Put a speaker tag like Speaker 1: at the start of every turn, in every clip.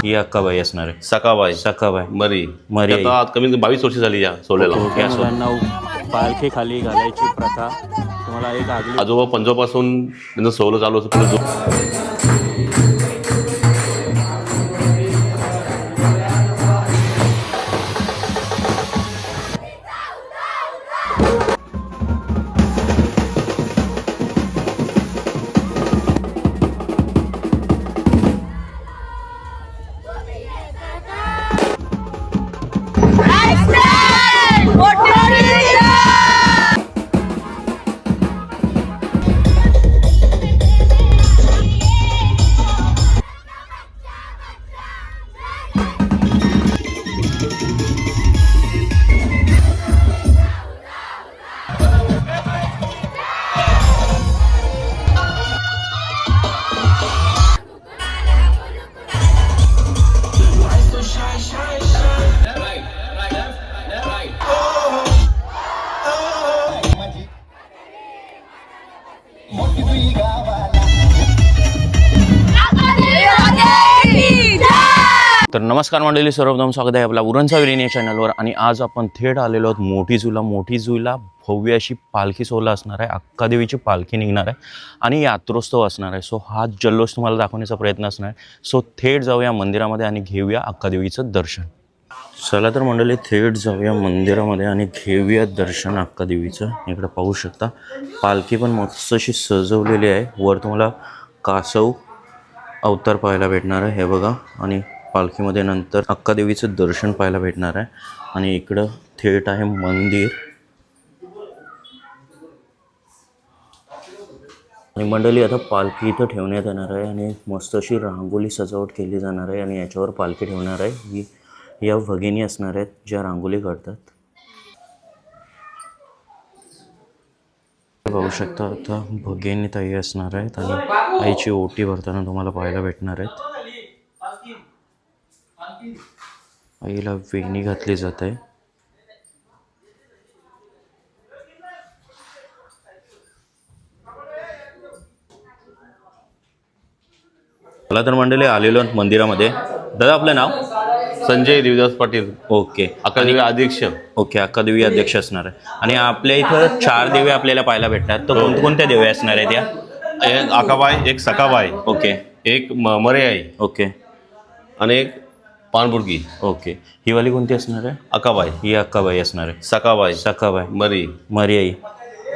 Speaker 1: ही अक्काबाई असणार आहे.
Speaker 2: सकाबाई
Speaker 1: सकाबाई
Speaker 2: मरी
Speaker 1: मरी
Speaker 2: आता कमीत कमी 22 वर्ष झाली या सोल्याला.
Speaker 1: मुलांना पालखी खाली घालायची प्रथा तुम्हाला एक आगली
Speaker 2: आजोबा पंजोपासून त्यांचं सोहळं चालू असतं.
Speaker 1: तर नमस्कार मंडळी, सर्वप्रथम स्वागत आहे आपला उरणचा विलिनिया चॅनलवर. आणि आज आपण थेट आलेलो आहोत मोठी जुईला भव्य अशी पालखी सोहळा असणार आहे. अक्कादेवीची पालखी निघणार आहे आणि यात्रोत्सव असणार आहे. सो हा जल्लोष तुम्हाला दाखवण्याचा प्रयत्न असणार आहे. सो थेट जाऊया मंदिरामध्ये आणि घेऊया अक्कादेवीचं दर्शन. चला तर मंडळी, थेट जाऊया मंदिरामध्ये आणि घेऊया दर्शन अक्कादेवीचं. इकडे पाहू शकता पालखी पण मस्त अशी सजवलेली आहे. वर तुम्हाला कासव अवतार पाहायला भेटणार आहे, हे बघा. आणि पालखीमध्ये नंतर अक्कादेवीचं दर्शन पाहायला भेटणार आहे. आणि इकडं थेट आहे मंदिर. आणि मंडळी, आता पालखी इथं ठेवण्यात येणार आहे आणि मस्त अशी रांगोळी सजावट केली जाणार आहे. आणि याच्यावर पालखी ठेवणार आहे. ही या भगिनी असणार आहेत ज्या रांगोळी काढतात. पाहू शकता आता भगिनी ताई असणार आहेत आणि आईची ओटी भरताना तुम्हाला पाहायला भेटणार आहेत. आईला वेणी घातली जात आहे. मला तर मंडळी आलेलो मंदिरामध्ये. दादा आपलं नाव?
Speaker 2: संजय देवीदास पाटील.
Speaker 1: ओके.
Speaker 2: अक्कादेवी अध्यक्ष.
Speaker 1: ओके, अक्कादेवी अध्यक्ष असणार आहे. आणि आपल्या इथं 4 देवी आपल्याला पाहायला भेटतात. तर कोणत्या देवी असणार आहेत या?
Speaker 2: एक अक्काबाई, एक सकाबाई,
Speaker 1: ओके.
Speaker 2: एक मरे आई
Speaker 1: ओके.
Speaker 2: आणि एक पानबुडगी.
Speaker 1: ओके. ही वाली कोणती असणार आहे?
Speaker 2: अक्काबाई.
Speaker 1: ही अक्काबाई असणार आहे.
Speaker 2: सकाबाई,
Speaker 1: सकाबाई,
Speaker 2: मरी,
Speaker 1: मरियाई,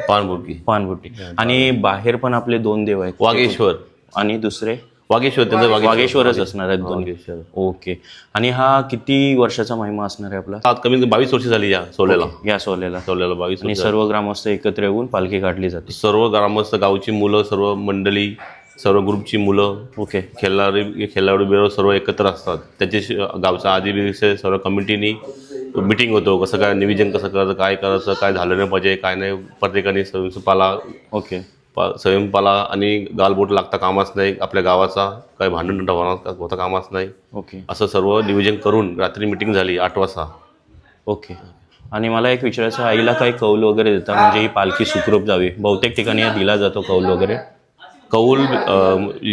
Speaker 2: पानबुडगी,
Speaker 1: पानबुट्टी. आणि बाहेर पण आपले 2 देव आहेत,
Speaker 2: वागेश्वर
Speaker 1: आणि दुसरे
Speaker 2: वागेश्वर. त्यांचं
Speaker 1: वागेश्वरच असणार आहेत दोन्ही.
Speaker 2: वागेश्वर.
Speaker 1: ओके. आणि हा किती वर्षाचा महिमा असणार आहे आपला?
Speaker 2: आता कमीत कमी 22 वर्ष झाली या सोल्याला.
Speaker 1: या सोहळ्याला
Speaker 2: 22
Speaker 1: आणि सर्व ग्रामस्थ एकत्र येऊन पालखी काढली जाते.
Speaker 2: सर्व ग्रामस्थ, गावची मुलं, सर्व मंडळी, सर्व ग्रुपची मुलं,
Speaker 1: ओके.
Speaker 2: खेळाडू बिरो सर्व एकत्र असतात. त्याचे गावचा आदिवासी सर्व कमिटीनी मिटिंग होतो. कसं काय नियोजन कसं करायचं, काय करायचं, काय झालं नाही पाहिजे, काय नाही. प्रत्येकाने स्वयंपाला,
Speaker 1: ओके,
Speaker 2: स्वयंपाला आणि गालबोट लागता कामाच नाही. आपल्या गावाचा काय भांडण होता कामाच नाही.
Speaker 1: ओके.
Speaker 2: असं सर्व नियोजन करून रात्री मिटिंग झाली 8 वाजता.
Speaker 1: ओके. आणि मला एक विचारायचं, आईला काही कौल वगैरे देता म्हणजे ही पालखी सुखरूप जावी? बहुतेक ठिकाणी दिला जातो कौल वगैरे.
Speaker 2: कौल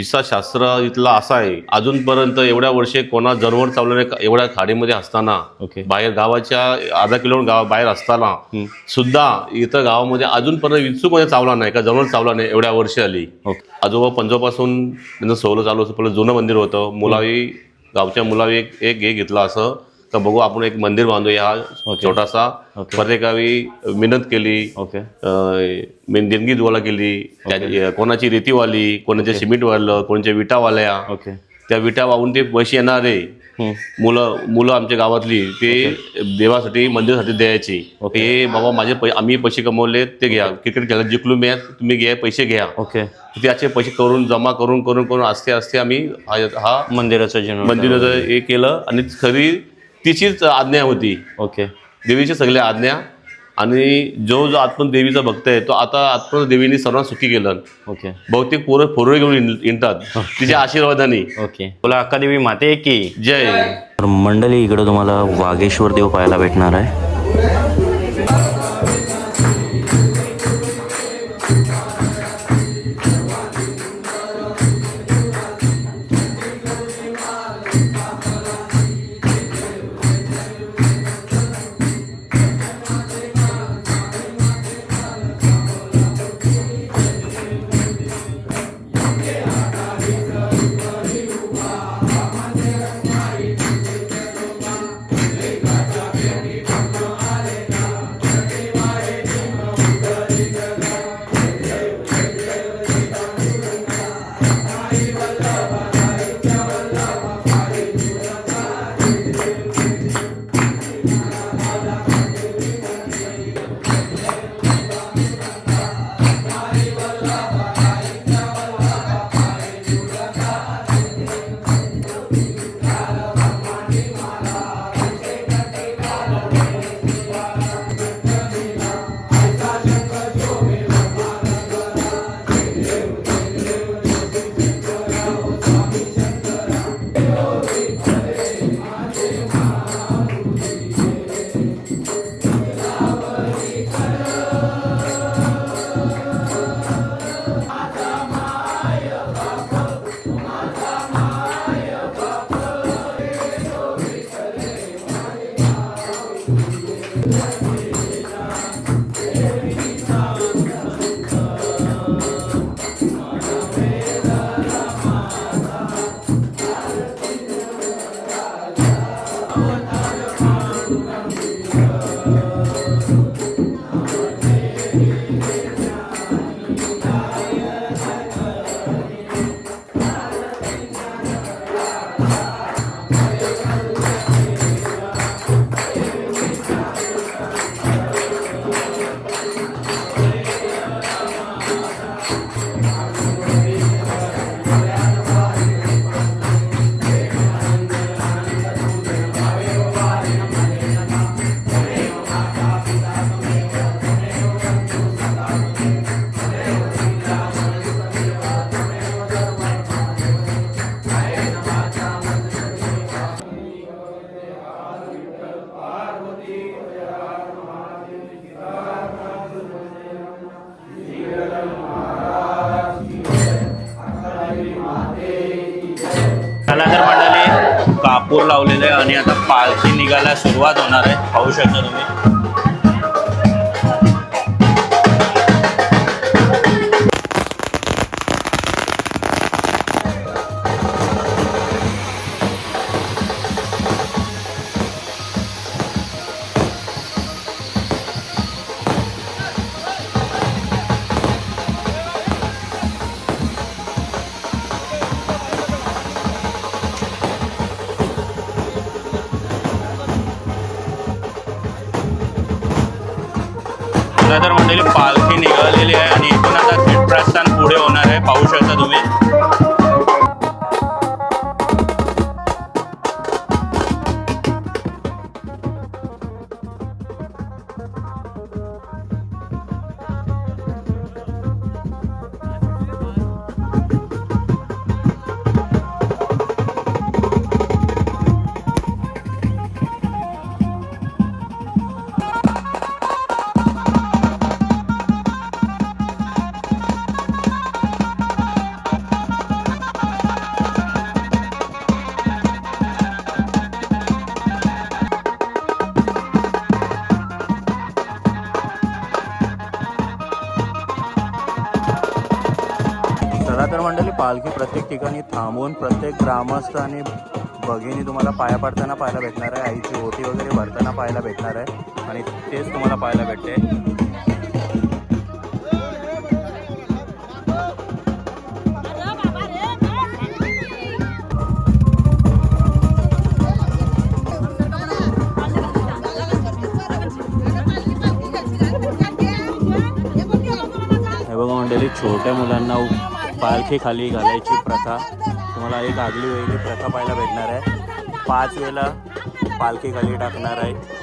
Speaker 2: शास्त्र इथला असा आहे, अजूनपर्यंत एवढ्या वर्षे कोणा जनावर चावल्याने एवढ्या खाडीमध्ये असताना,
Speaker 1: ओके,
Speaker 2: बाहेर गावाच्या अर्धा किलोमीटर गाव बाहेर असताना सुद्धा इथं गावामध्ये अजूनपर्यंत विचूकमध्ये चावला नाही का, जनावर चावला नाही. एवढ्या वर्ष आली.
Speaker 1: ओके.
Speaker 2: आजोबा पंजोपासून त्यांचं सोहळं चालू असतं. पहिलं जुनं मंदिर होतं. मुलावी गावच्या मुलावी एक हे घेतलं असं तर बघू आपण एक मंदिर बांधूया हा छोटासा. प्रत्येकावी मेहनत केली.
Speaker 1: ओके.
Speaker 2: देणगी गोळा केली. कोणाची रेतीवाली, कोणाच्या सिमेंटवालं, कोणाच्या विटावाल्या.
Speaker 1: ओके.
Speaker 2: त्या विटा वाहून ते पैसे येणारे मुलं आमच्या गावातली ते देवासाठी, मंदिरासाठी द्यायची. हे बाबा माझे आम्ही पैसे कमवले ते घ्या, क्रिकेट खेळायला जिंकलो मी, तुम्ही घ्या पैसे घ्या.
Speaker 1: ओके.
Speaker 2: त्याचे पैसे करून जमा करून आस्ते आम्ही हा मंदिराचं हे केलं. आणि खरी तिचीच आज्ञा होती.
Speaker 1: ओके.
Speaker 2: देवीची सगळ्या आज्ञा. आणि जो आत्मन देवीचा भक्त आहे तो आता आत्मन देवीने सर्वांना सुखी केलं.
Speaker 1: ओके.
Speaker 2: बहुतेक पोरं घेऊन येतात तिच्या आशीर्वादाने.
Speaker 1: ओके. बोला अक्कादेवी माते की
Speaker 2: जय.
Speaker 1: तर मंडळी, इकडं तुम्हाला वागेश्वर देव पाहायला भेटणार आहे. कापूर लावलेलं आहे आणि आता पालखी निघायला सुरुवात होणार आहे, पाहू शकता तुम्ही. तर मंडळी पालखी निघालेली आहे आणि इथून आता थेट प्रस्थान पुढे होणार आहे, पाहू शकता तुम्ही. चला तर मंडळी, पालखी प्रत्येक ठिकाणी थांबून प्रत्येक ग्रामस्थ आणि भगिनी तुम्हाला पाया पडताना पाहायला भेटणार आहे. आईची ओटी वगैरे भरताना पाहायला भेटणार आहे आणि तेच तुम्हाला पाहायला भेटते. हे बघा मंडळी, छोट्या मुलांना पालखी खाली घालायची प्रथा, तुम्हाला एक आगली वेगळी प्रथा पाहायला भेटणार आहे. 5 वेळेला पालखी खाली टाकणार आहे.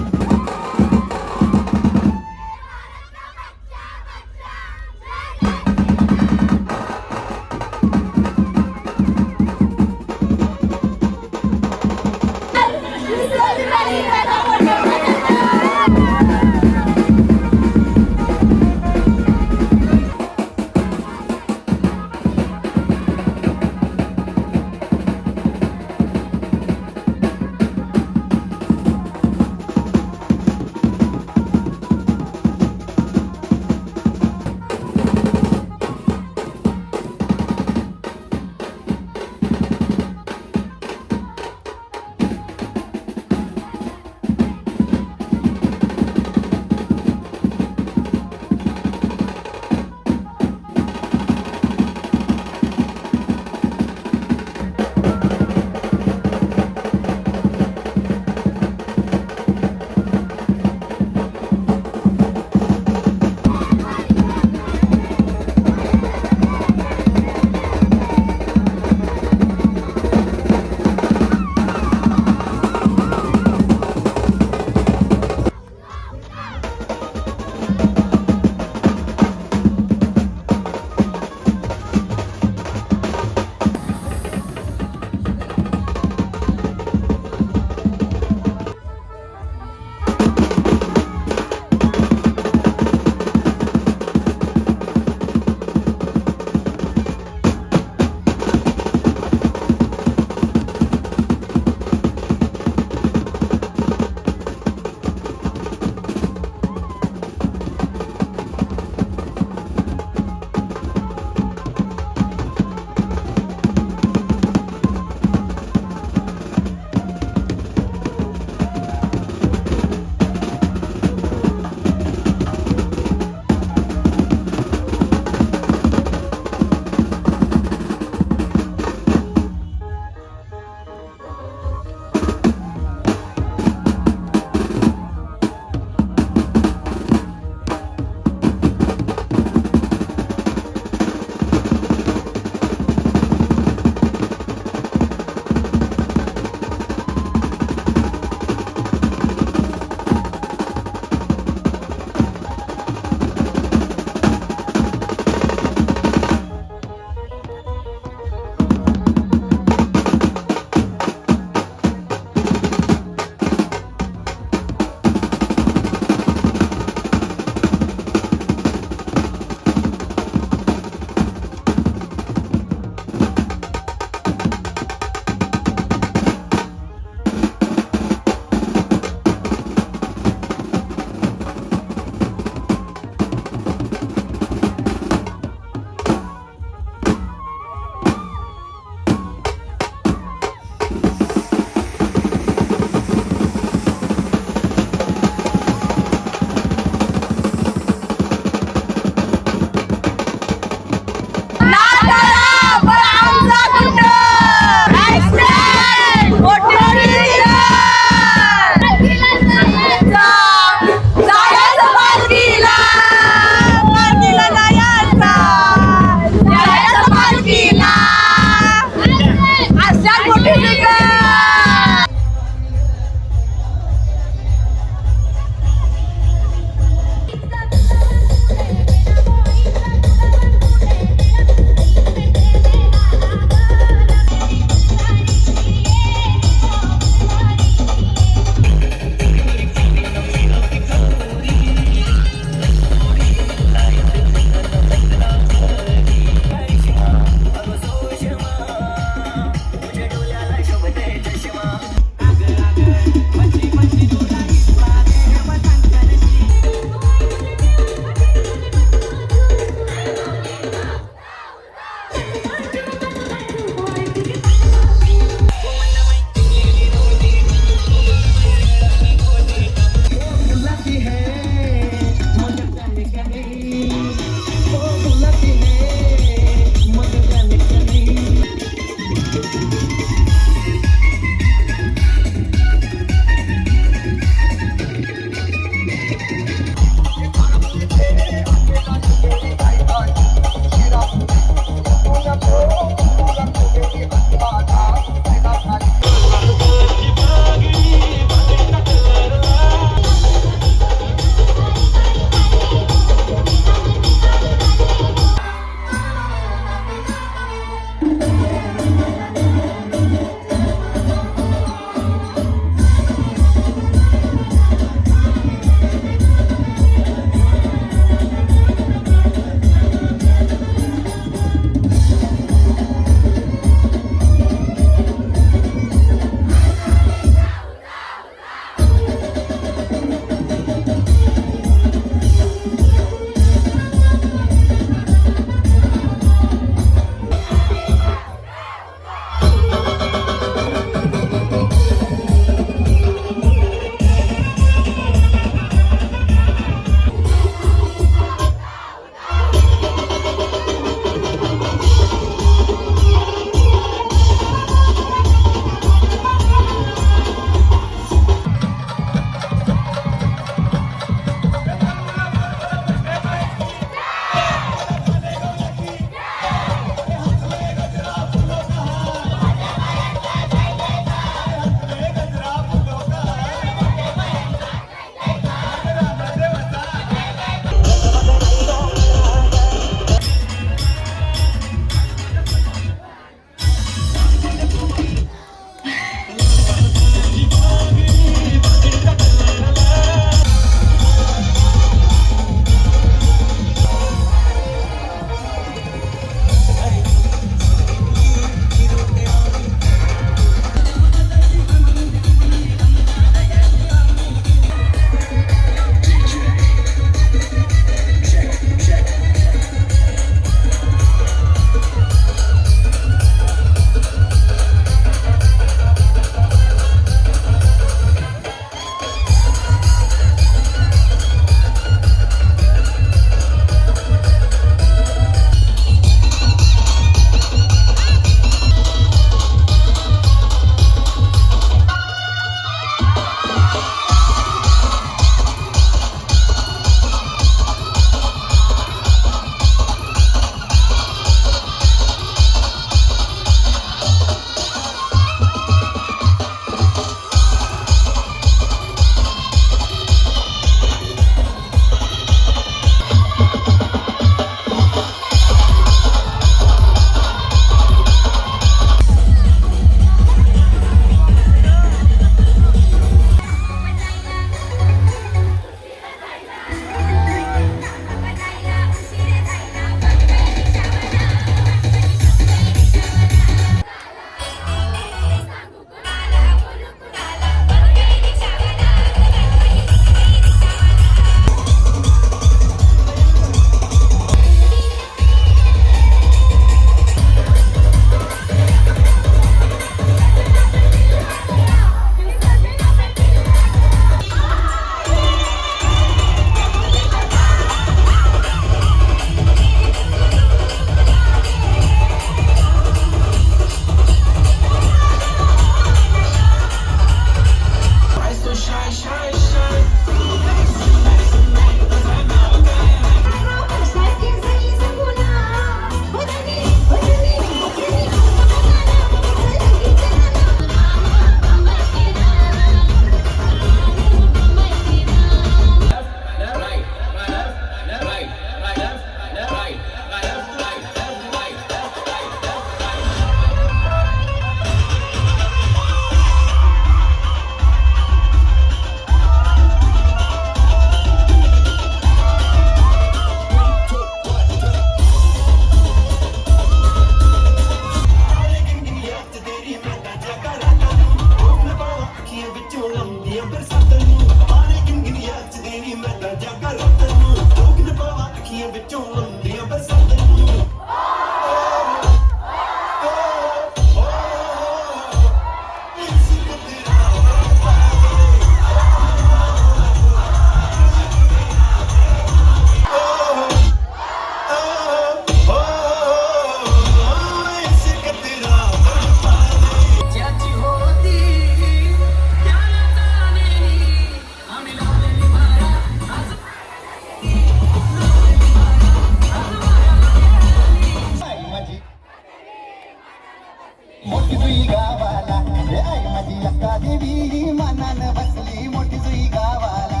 Speaker 3: गावाला हे आई माझी अक्का देवी मनान बसली मोठी जुई गावाला.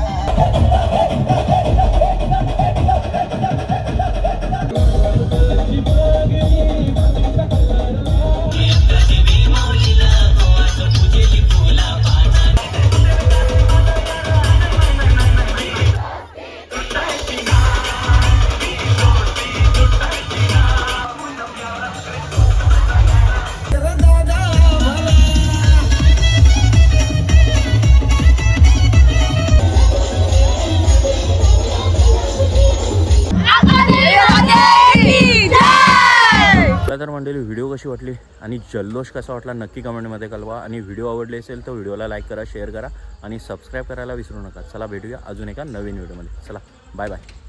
Speaker 1: तर मंडळी व्हिडिओ कशी वाटली आणि जल्लोष कसा वाटला नक्की कमेंटमध्ये कळवा. आणि व्हिडिओ आवडले असेल तर व्हिडिओला लाईक करा, शेअर करा आणि सबस्क्राईब करायला विसरू नका. चला भेटूया अजून एका नवीन व्हिडिओमध्ये. चला बाय बाय.